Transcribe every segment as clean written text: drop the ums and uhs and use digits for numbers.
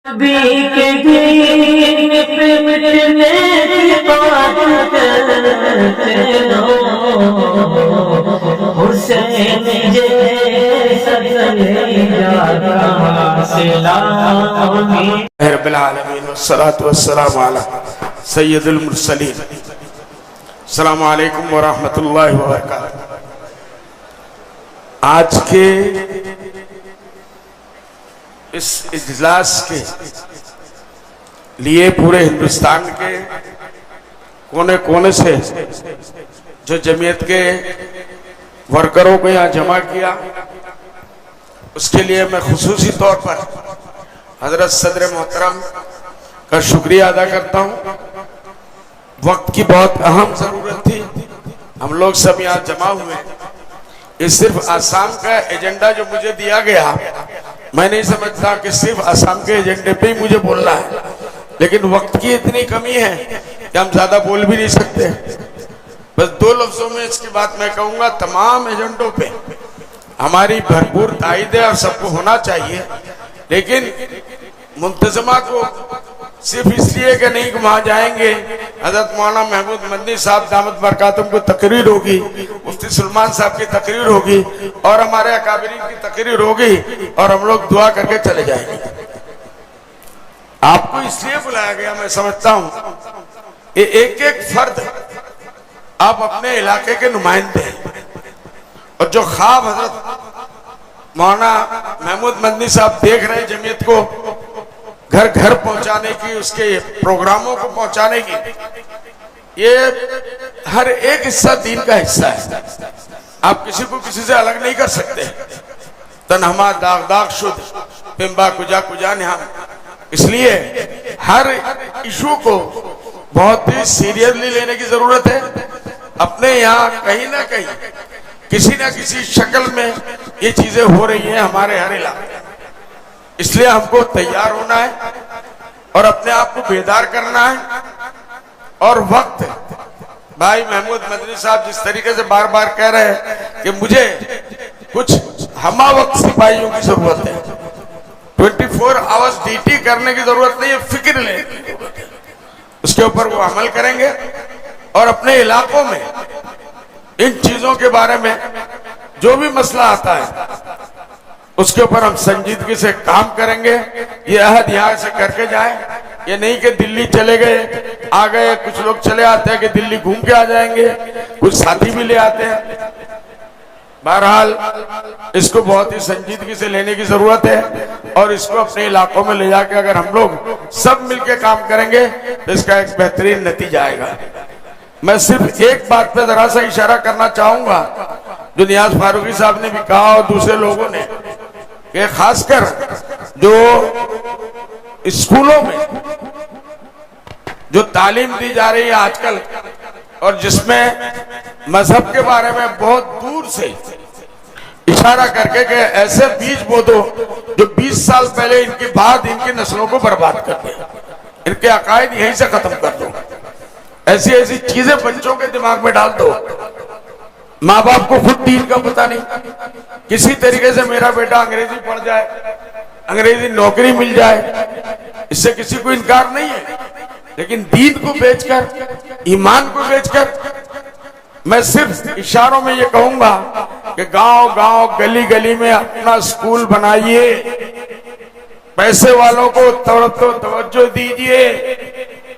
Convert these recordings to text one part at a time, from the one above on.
नबी के दीन पे मिटने की बात करते हो, हुसैन जैसा कलेजा कहाँ से लाओगे। रब्बिल आलमीन वस्सलातु वस्सलामु अला सय्यदुल मुरसलीन। अस्सलामु अलैकुम व रहमतुल्लाहि व बरकातुहू। आज के इस इजलास के लिए पूरे हिंदुस्तान के कोने कोने से जो जमीयत के वर्करों को यहाँ जमा किया, उसके लिए मैं खुसूसी तौर पर हजरत सदर मोहतरम का शुक्रिया अदा करता हूँ। वक्त की बहुत अहम जरूरत थी, हम लोग सब यहाँ जमा हुए। ये सिर्फ आसाम का एजेंडा जो मुझे दिया गया, मैं नहीं समझता कि सिर्फ आसाम के एजेंडे पे ही मुझे बोलना है, लेकिन वक्त की इतनी कमी है कि हम ज्यादा बोल भी नहीं सकते। बस दो लफ्जों में इसकी बात मैं कहूंगा, तमाम एजेंडों पे हमारी भरपूर तायद है और सबको होना चाहिए, लेकिन मुंतजमा को सिर्फ इसलिए कि नहीं कि वहां जाएंगे हजरत मौलाना महमूद मदनी साहब दामत बरकातुहू की तकरीर होगी, मुफ्ती सुलेमान साहब की तकरीर होगी और हमारे अकाबरीन की तकरीर होगी और हम लोग दुआ करके चले जाएंगे। आपको इसलिए बुलाया गया, मैं समझता हूँ ये एक एक फर्द आप अपने इलाके के नुमाइंदे हैं, और जो ख्वाब हजरत मौलाना महमूद मदनी साहब देख रहे हैं जमीयत को घर घर पहुंचाने की, उसके प्रोग्रामों को पहुंचाने की, ये हर एक हिस्सा दीन का हिस्सा है। आप किसी को किसी से अलग नहीं कर सकते। तन्हमा दाग दाग शुद्ध पिंबा कुजा कुजा निहाम। इसलिए हर इशू को बहुत ही सीरियसली लेने की जरूरत है। अपने यहाँ कहीं ना कहीं किसी ना किसी शक्ल में ये चीजें हो रही हैं हमारे हर इलाके। इसलिए हमको तैयार होना है और अपने आप को बेदार करना है। और वक्त भाई महमूद मदनी साहब जिस तरीके से बार बार कह रहे हैं कि मुझे कुछ हमा वक्त सिपाहियों की जरूरत है, 24 आवर्स ड्यूटी करने की जरूरत नहीं है, फिक्र लेने की जरूरत है। उसके ऊपर वो अमल करेंगे और अपने इलाकों में इन चीजों के बारे में जो भी मसला आता है उसके ऊपर हम संजीदगी से काम करेंगे। ये अहद यहाँ से करके जाए, ये नहीं कि दिल्ली चले गए आ गए, कुछ लोग चले आते हैं कि दिल्ली घूम के आ जाएंगे, कुछ साथी भी ले आते हैं। बहरहाल इसको बहुत ही संजीदगी से लेने की जरूरत है और इसको अपने इलाकों में ले जाके अगर हम लोग सब मिलके काम करेंगे तो इसका एक बेहतरीन नतीजा आएगा। मैं सिर्फ एक बात पे जरा सा इशारा करना चाहूंगा जो नियाज फारूकी साहब ने भी कहा और दूसरे लोगों ने, कि खासकर जो स्कूलों में जो तालीम दी जा रही है आजकल और जिसमें मजहब के बारे में बहुत दूर से इशारा करके कि ऐसे बीज बो दो जो 20 साल पहले इनकी बाद इनकी नस्लों को बर्बाद कर दे, इनके अकायद यहीं से खत्म कर दो, ऐसी ऐसी चीजें बच्चों के दिमाग में डाल दो। माँ बाप को खुद दीन का पता नहीं, किसी तरीके से मेरा बेटा अंग्रेजी पढ़ जाए, अंग्रेजी नौकरी मिल जाए, इससे किसी को इनकार नहीं है, लेकिन दीन को बेचकर, ईमान को बेचकर, मैं सिर्फ इशारों में ये कहूंगा कि गांव गांव गली गली में अपना स्कूल बनाइए, पैसे वालों को तवज्जो दीजिए,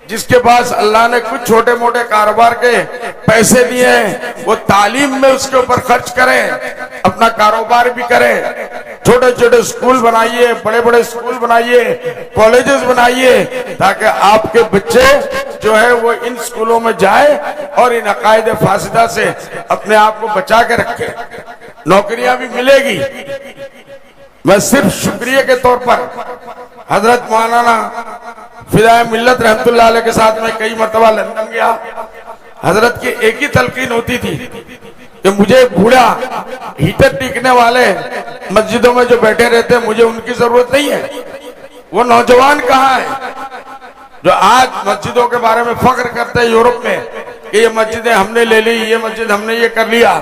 जिसके पास अल्लाह ने कुछ छोटे मोटे कारोबार के पैसे दिए हैं वो तालीम में उसके ऊपर खर्च करें, अपना कारोबार भी करें। छोटे छोटे स्कूल बनाइए, बड़े बड़े स्कूल बनाइए, कॉलेजेस बनाइए, ताकि आपके बच्चे जो है वो इन स्कूलों में जाए और इन अकायदे फासिदा से अपने आप को बचा के रखे। नौकरियां भी मिलेगी। मैं सिर्फ शुक्रिया के तौर पर हजरत मौलाना फिदाए मिल्लत रहमतुल्लाह अलैह के साथ में कई मरतबा लंदन गया। हजरत की एक ही तलकीन होती थी कि मुझे बूढ़ा हीटर टिकने वाले मस्जिदों में जो बैठे रहते हैं मुझे उनकी जरूरत नहीं है। वो नौजवान कहाँ है जो आज मस्जिदों के बारे में फख्र करते हैं यूरोप में कि ये मस्जिदें हमने ले ली, ये मस्जिद हमने ये कर लिया।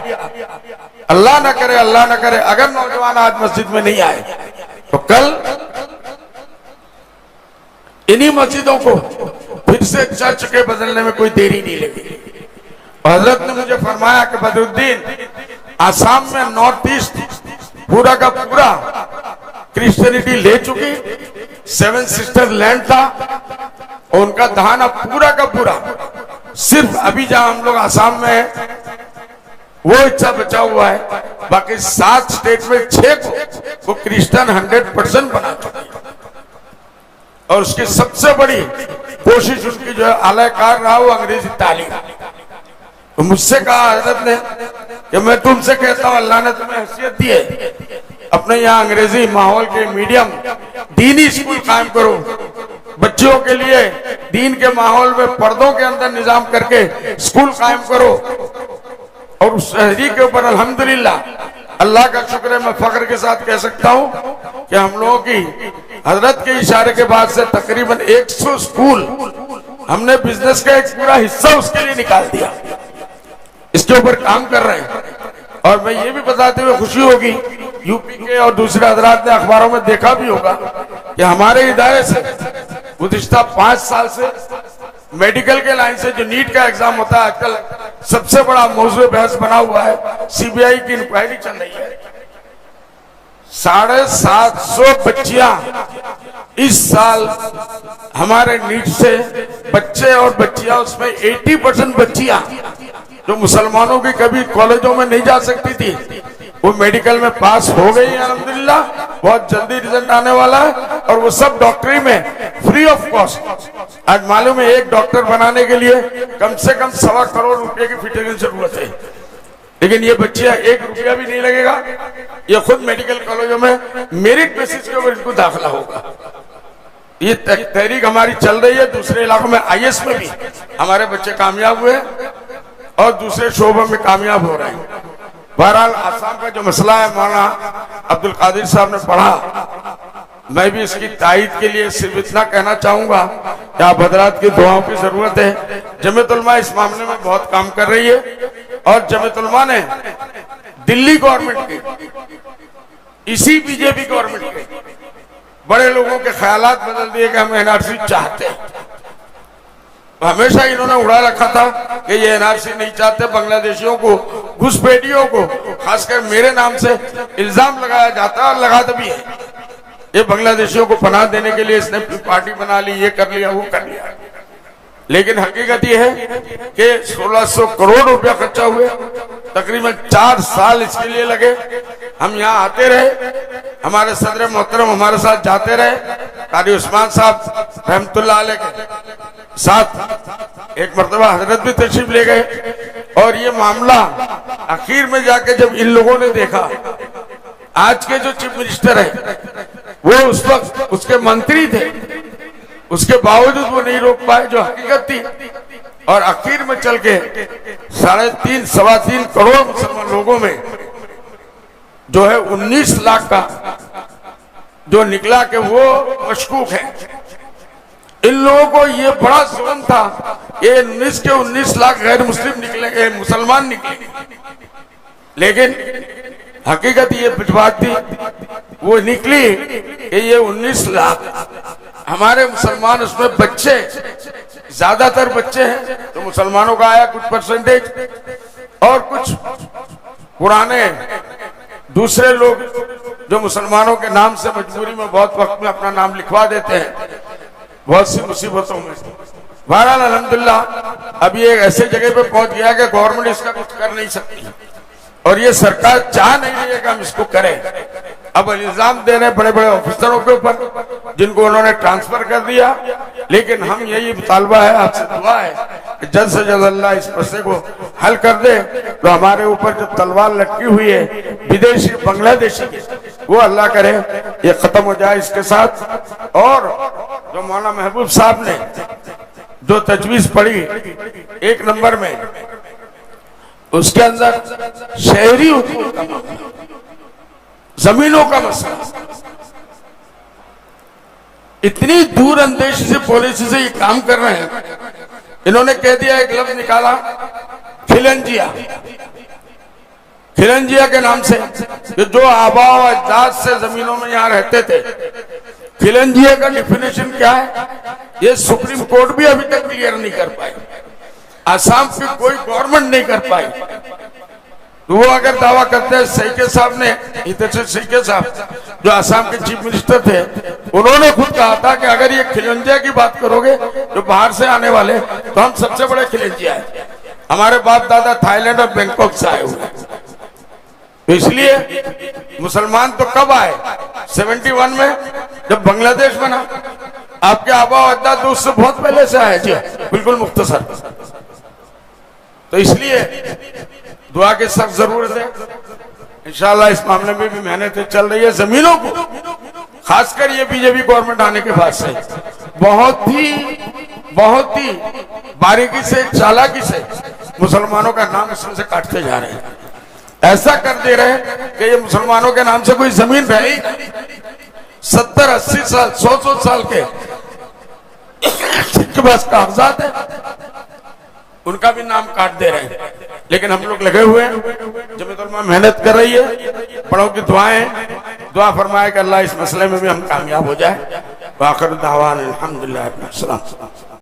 अल्लाह न करे, अल्लाह न करे अगर नौजवान आज मस्जिद में नहीं आए तो कल इन्हीं मस्जिदों को फिर से चर्च के बदलने में कोई देरी नहीं लगी। हजरत ने मुझे फरमाया कि बदरुद्दीन, आसाम में नॉर्थ ईस्ट पूरा का पूरा क्रिश्चियनिटी ले चुकी, 7 सिस्टर लैंड था, और उनका धान अब पूरा का पूरा सिर्फ अभी जहां हम लोग आसाम में है वो हिस्सा बचा हुआ है, बाकी 7 स्टेट में 6 को वो क्रिश्चियन 100% बना चुके हैं। और उसकी सबसे बड़ी कोशिश उनकी जो है आलाकार रहा वो अंग्रेजी तालीम। तो मुझसे कहा हजरत ने कि मैं तुमसे कहता हूं, अल्लाह ने तुम्हें हैसियत दी है, अपने यहाँ अंग्रेजी माहौल के मीडियम दीनी स्कूल कायम करो, बच्चों के लिए दीन के माहौल में पर्दों के अंदर निजाम करके स्कूल कायम करो। और उस शहरी के ऊपर अल्हम्दुलिल्लाह अल्लाह का शुक्र है, मैं फख्र के साथ कह सकता हूं कि हम लोगों की हजरत के इशारे के बाद से तकरीबन 100 स्कूल हमने बिजनेस का एक पूरा हिस्सा उसके लिए निकाल दिया, इसके ऊपर काम कर रहे हैं। और मैं ये भी बताते हुए खुशी होगी, यूपी के और दूसरे हजरात ने अखबारों में देखा भी होगा कि हमारे इदारे से गुज़िश्ता 5 साल से मेडिकल के लाइन से जो नीट का एग्जाम होता है, आजकल सबसे बड़ा मौजूद बहस बना हुआ है, सीबीआई की इंक्वायरी चल रही है। 750 बच्चियां इस साल हमारे नीट से बच्चे और बच्चियां, उसमें 80% बच्चियां जो मुसलमानों की कभी कॉलेजों में नहीं जा सकती थी, वो मेडिकल में पास हो गई है अल्हम्दुलिल्लाह। बहुत जल्दी रिजल्ट आने वाला है, और वो सब डॉक्टरी में फ्री ऑफ कॉस्ट। आज मालूम है एक डॉक्टर बनाने के लिए कम से कम 1.25 करोड़ रुपए की फिटनेस की जरूरत है, लेकिन ये बच्चियां 1 रुपया भी नहीं लगेगा, ये खुद मेडिकल कॉलेजों में मेरिट बेसिस के ऊपर इनको दाखिला होगा। ये तहरीक हमारी चल रही है। दूसरे इलाकों में आईएएस में भी हमारे बच्चे कामयाब हुए और दूसरे शोबों में कामयाब हो रहे हैं। बहरहाल आसाम का जो मसला है, मौलाना अब्दुल कादिर साहब ने पढ़ा, मैं भी इसकी तायीद के लिए सिर्फ इतना कहना चाहूंगा कि आप हजरात की दुआओं की जरूरत है। जमीयत उलमा इस मामले में बहुत काम कर रही है, और जमीयत उलमा ने दिल्ली गवर्नमेंट की, इसी बीजेपी गवर्नमेंट के बड़े लोगों के ख्यालात बदल दिए कि हम एनआरसी चाहते हैं। हमेशा इन्होंने उड़ा रखा था कि ये एनआरसी नहीं चाहते, बांग्लादेशियों को, घुसपैठियों को, खासकर मेरे नाम से इल्जाम लगाया जाता है और लगाता भी है। ये बांग्लादेशियों को पनाह देने के लिए इसने पार्टी बना ली, ये कर लिया, वो कर लिया। लेकिन हकीकत ये है कि 1600 करोड़ रुपया खर्चा हुए, तकरीबन 4 साल इसके लिए लगे। हम यहाँ आते रहे, हमारे सदर मोहतरम हमारे साथ जाते रहे, कारी उस्मान साहब रहमतुल्लाह अलैह के साथ एक मरतबा हजरत भी तशरीफ ले गए। और ये मामला आखिर में जाके जब इन लोगों ने देखा, आज के जो चीफ मिनिस्टर है वो उस वक्त उसके मंत्री थे, उसके बावजूद वो नहीं रोक पाए जो हकीकत थी। और आखिर में चल के 3.5 सवा 3 करोड़ मुसलमान लोगों में जो है 19 लाख का जो निकला कि वो मशकूक है। इन लोगों को ये बड़ा जुल्म था, ये 19 के 19 लाख गैर मुस्लिम निकले, मुसलमान निकले। लेकिन हकीकत ये बात थी, वो निकली कि ये 19 लाख हमारे मुसलमान, उसमें बच्चे, ज्यादातर बच्चे हैं, तो मुसलमानों का आया कुछ परसेंटेज, और कुछ पुराने दूसरे लोग जो मुसलमानों के नाम से मजबूरी में बहुत वक्त में अपना नाम लिखवा देते हैं, बहुत सी मुसीबतों में। बहरहाल अल्हम्दुलिल्लाह अब ये एक ऐसे जगह पे पहुंच गया कि गवर्नमेंट इसका कुछ कर नहीं सकती, और ये सरकार चाह नहीं रही है कि हम इसको करें। अब इल्जाम दे रहे बड़े बड़े ऑफिसरों के ऊपर जिनको उन्होंने ट्रांसफर कर दिया। लेकिन हम यही मुतालबा है, आपसे दुआ है कि जल्द से जल्द अल्लाह इस मसले को हल कर दे। तो हमारे ऊपर जो तलवार लटकी हुई है विदेशी बांग्लादेशी की, वो अल्लाह करे ये खत्म हो जाए इसके साथ। और जो मौलाना महबूब साहब ने जो तजवीज पढ़ी 1 नंबर में, उसके अंदर शहरी हुकूक का मामला, जमीनों का मसला, इतनी दूर अंदेशी से पॉलिसी से ये काम कर रहे हैं। इन्होंने कह दिया, एक लफ्ज निकाला खिलंजिया, खिलंजिया के नाम से जो आबा अजदाद से जमीनों में यहाँ रहते थे। खिलंजिया का डिफिनेशन क्या है ये सुप्रीम कोर्ट भी अभी तक क्लियर नहीं कर पाई, असम की कोई गवर्नमेंट नहीं कर पाई। तो वो अगर दावा करते हैं, सईके साहब ने, सईके साहब जो असम के चीफ मिनिस्टर थे, उन्होंने खुद कहा था कि अगर ये खिलंजिया की बात करोगे जो बाहर से आने वाले, तो हम सबसे बड़े खिलंजिया है। हमारे बाप दादा थाईलैंड और बैंकॉक से आए हुए, तो इसलिए मुसलमान तो कब आए? 71 में जब बांग्लादेश बना। आपके आबा अजदाद तो उससे बहुत पहले से आए जी, बिल्कुल मुख्तसर। तो इसलिए दुआ की सख्त जरूरत है। इंशाअल्लाह इस मामले में भी मेहनत चल रही है। जमीनों को खासकर ये बीजेपी गवर्नमेंट आने के बाद से बहुत ही बारीकी से, चालाकी से मुसलमानों का नाम इसमें से काटते जा रहे हैं। ऐसा कर दे रहे हैं कि ये मुसलमानों के नाम से कोई जमीन रही 70-80 साल 100 साल के जिनके पास कागजात है, उनका भी नाम काट दे रहे हैं। लेकिन हम लोग लगे हुए हैं, जमीयत उलमा मेहनत कर रही है। बड़ों की दुआ फरमाए कि अल्लाह इस मसले में भी हम कामयाब हो जाए। आखिर दावान अल्हम्दुलिल्लाह।